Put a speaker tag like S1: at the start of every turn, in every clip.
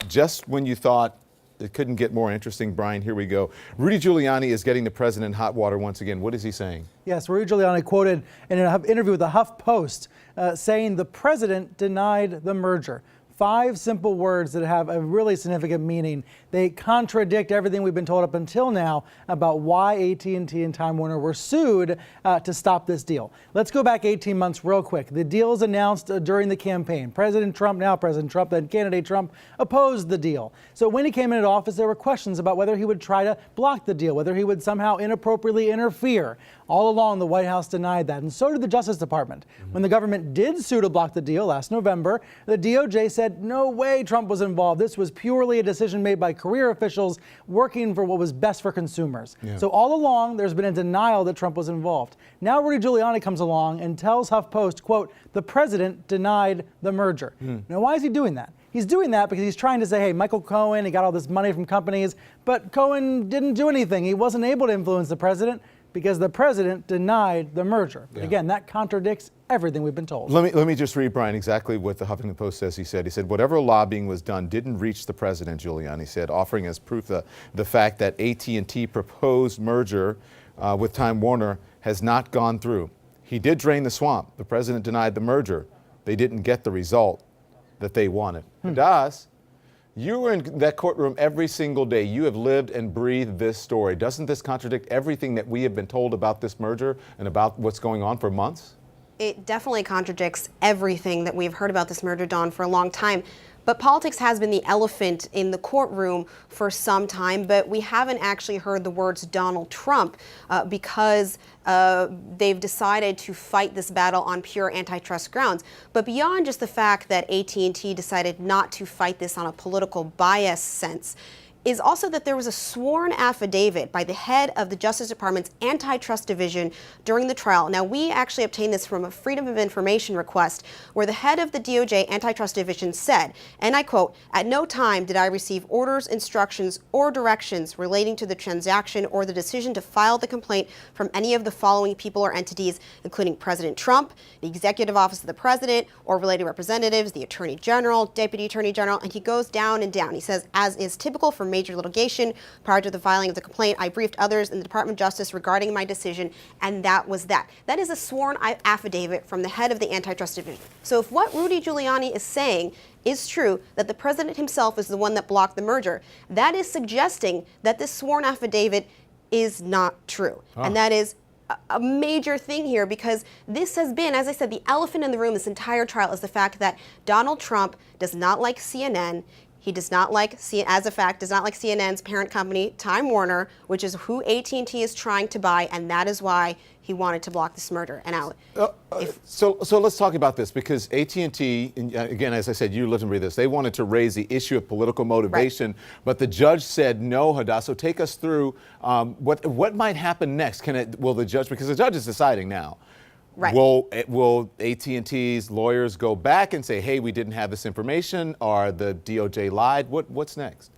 S1: just when you thought it couldn't get more interesting, Brian, here we go. Rudy Giuliani is getting the president in hot water once again. What is he saying? Yes,
S2: Rudy Giuliani quoted in an interview with the HuffPost saying the president denied the merger. 5 simple words that have a really significant meaning. They contradict everything we've been told up until now about why AT&T and Time Warner were sued to stop this deal. Let's go back 18 months real quick. The deal is announced during the campaign. President Trump, then candidate Trump, opposed the deal. So when he came into office, there were questions about whether he would try to block the deal, whether he would somehow inappropriately interfere. All along, the White House denied that, and so did the Justice Department. When the government did sue to block the deal last November, the DOJ said no way Trump was involved. This was purely a decision made by career officials working for what was best for consumers. So all along, there's been a denial that Trump was involved. Now Rudy Giuliani comes along and tells HuffPost, quote, the president denied the merger. Now, why is he doing that? He's doing that because he's trying to say, hey, Michael Cohen, he got all this money from companies, but Cohen didn't do anything. He wasn't able to influence the president because the president denied the merger. Again, that contradicts everything we've been told.
S1: Let me just read, Brian, exactly what the Huffington Post says. He said, whatever lobbying was done didn't reach the president, Giuliani said, offering as proof the fact that AT&T proposed merger with Time Warner has not gone through. He did drain the swamp. The president denied the merger. They didn't get the result that they wanted. Hadas, you were in that courtroom every single day. You have lived and breathed this story. Doesn't this contradict everything that we have been told about this merger and about what's going on for months?
S3: It definitely contradicts everything that we've heard about this merger, Don, for a long time. But politics has been the elephant in the courtroom for some time, but we haven't actually heard the words Donald Trump because they've decided to fight this battle on pure antitrust grounds. But beyond just the fact that AT&T decided not to fight this on a political bias sense, is also that there was a sworn affidavit by the head of the Justice Department's Antitrust Division during the trial. Now, we actually obtained this from a Freedom of Information request where the head of the DOJ Antitrust Division said, and I quote, "At no time did I receive orders, instructions, or directions relating to the transaction or the decision to file the complaint from any of the following people or entities, including President Trump, the Executive Office of the President, or related representatives, the Attorney General, Deputy Attorney General," and he goes down and down. He says, as is typical for major litigation, prior to the filing of the complaint, I briefed others in the Department of Justice regarding my decision, and that was that. That is a sworn affidavit from the head of the Antitrust Division. So if what Rudy Giuliani is saying is true, that the president himself is the one that blocked the merger, that is suggesting that this sworn affidavit is not true. And that is a major thing here, because this has been, as I said, the elephant in the room this entire trial is the fact that Donald Trump does not like CNN. He does not like, as a fact, does not like CNN's parent company, Time Warner, which is who AT&T is trying to buy, and that is why he wanted to block this merger. And
S1: so let's talk about this, because AT&T, again, as I said, you lived and breathed this, they wanted to raise the issue of political motivation, but the judge said no, Hadas. So take us through what might happen next. Will the judge, because the judge is deciding now, will AT&T's lawyers go back and say, hey, we didn't have this information, or the DOJ lied? What's next?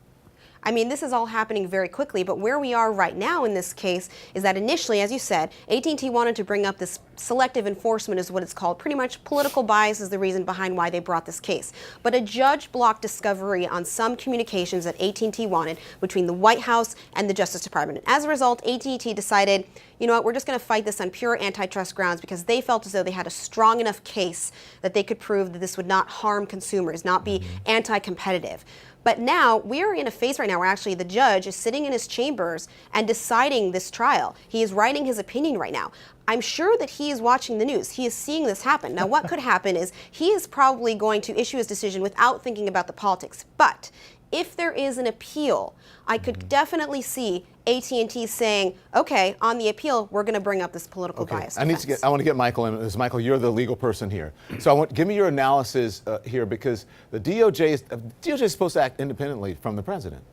S3: I mean, this is all happening very quickly, but where we are right now in this case is that initially, as you said, AT&T wanted to bring up this selective enforcement is what it's called. Pretty much political bias is the reason behind why they brought this case. But a judge blocked discovery on some communications that AT&T wanted between the White House and the Justice Department. And as a result, AT&T decided, you know what, we're just going to fight this on pure antitrust grounds, because they felt as though they had a strong enough case that they could prove that this would not harm consumers, not be anti-competitive. But now we're in a phase right now where actually the judge is sitting in his chambers and deciding this trial. He is writing his opinion right now. I'm sure that he is watching the news. He is seeing this happen. Now, what could happen is he is probably going to issue his decision without thinking about the politics. But if there is an appeal, I could definitely see AT&T saying, okay, on the appeal, we're going to bring up this political bias defense.
S1: I want to get Michael in, because Michael, you're the legal person here. So give me your analysis here, because the DOJ is supposed to act independently from the president.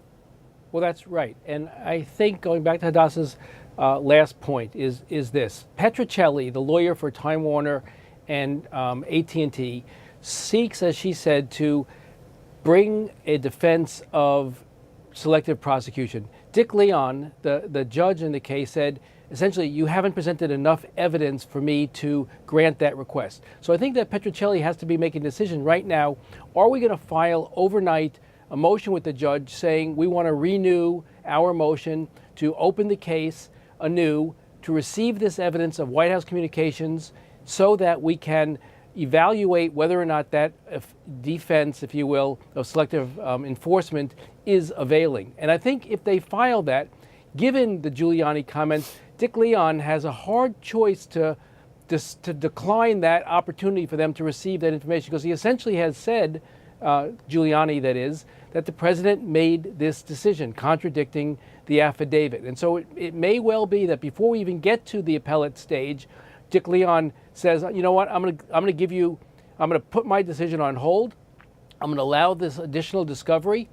S4: Well, that's right. And I think going back to Hadas's last point is this. Petrocelli, the lawyer for Time Warner and AT&T, seeks, as she said, to bring a defense of selective prosecution. Dick Leon, the judge in the case, said, essentially, you haven't presented enough evidence for me to grant that request. So I think that Petrocelli has to be making a decision right now. Are we going to file overnight a motion with the judge saying we want to renew our motion to open the case anew, to receive this evidence of White House communications so that we can evaluate whether or not that defense, if you will, of selective enforcement is availing. And I think if they file that, given the Giuliani comments, Dick Leon has a hard choice to decline that opportunity for them to receive that information, because he essentially has said, Giuliani that is, that the president made this decision, contradicting the affidavit. And so it may well be that before we even get to the appellate stage, Dick Leon says, you know what, I'm going to put my decision on hold. I'm going to allow this additional discovery,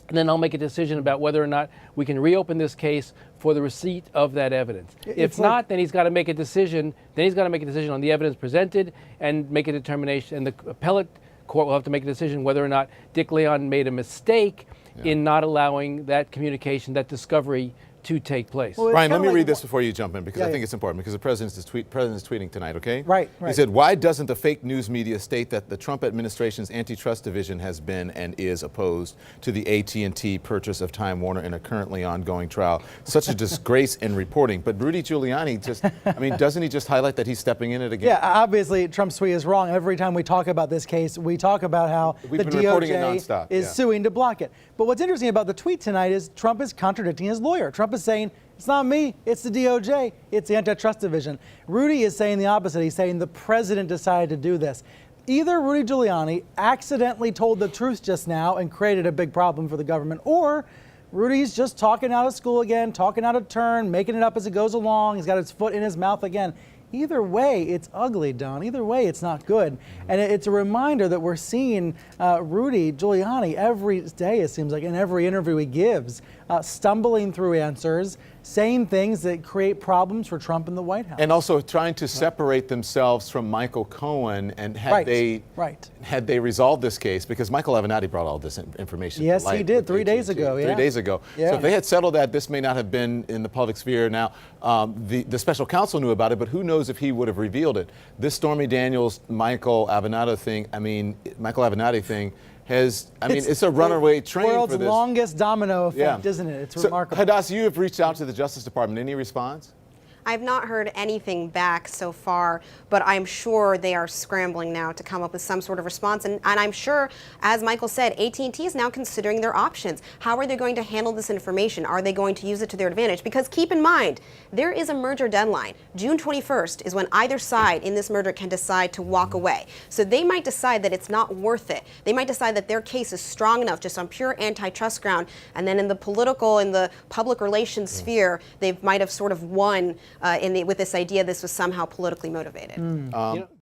S4: and then I'll make a decision about whether or not we can reopen this case for the receipt of that evidence. If not, then he's got to make a decision. Then he's got to make a decision on the evidence presented and make a determination. And the appellate court will have to make a decision whether or not Dick Leon made a mistake in not allowing that communication, that discovery, to take place.
S2: Well,
S1: Ryan, let me read this before you jump in, because I think it's important, because the president is tweeting tonight, okay?
S2: Right.
S1: He said, why doesn't the fake news media state that the Trump administration's antitrust division has been and is opposed to the AT&T purchase of Time Warner in a currently ongoing trial? Such a disgrace in reporting. But Rudy Giuliani doesn't he just highlight that he's stepping in it again?
S2: Yeah, obviously Trump's tweet is wrong. Every time we talk about this case, we talk about how the DOJ is suing to block it. But what's interesting about the tweet tonight is Trump is contradicting his lawyer. Trump is saying, it's not me, it's the DOJ, it's the antitrust division. Rudy is saying the opposite. He's saying the president decided to do this. Either Rudy Giuliani accidentally told the truth just now and created a big problem for the government, or Rudy's just talking out of school again, talking out of turn, making it up as it goes along. He's got his foot in his mouth again. Either way, it's ugly, Don. Either way, it's not good. And it's a reminder that we're seeing Rudy Giuliani every day, it seems like, in every interview he gives, stumbling through answers, saying things that create problems for Trump in the White House.
S1: And also trying to separate themselves from Michael Cohen. And had they resolved this case, because Michael Avenatti brought all this information to light.
S2: Yes, he did, 3 days ago.
S1: 3 days ago.
S2: Yeah.
S1: So if they had settled that, this may not have been in the public sphere. Now, the special counsel knew about it, but who knows if he would have revealed it. This Stormy Daniels, Michael Avenatti thing, it's a runaway train for this.
S2: World's longest domino effect, isn't it? It's remarkable.
S1: Hadassah, you have reached out to the Justice Department. Any response?
S3: I've not heard anything back so far, but I'm sure they are scrambling now to come up with some sort of response. And I'm sure, as Michael said, AT&T is now considering their options. How are they going to handle this information? Are they going to use it to their advantage? Because keep in mind, there is a merger deadline. June 21st is when either side in this merger can decide to walk away. So they might decide that it's not worth it. They might decide that their case is strong enough just on pure antitrust ground. And then in the political, in the public relations sphere, they might have sort of won with this idea this was somehow politically motivated.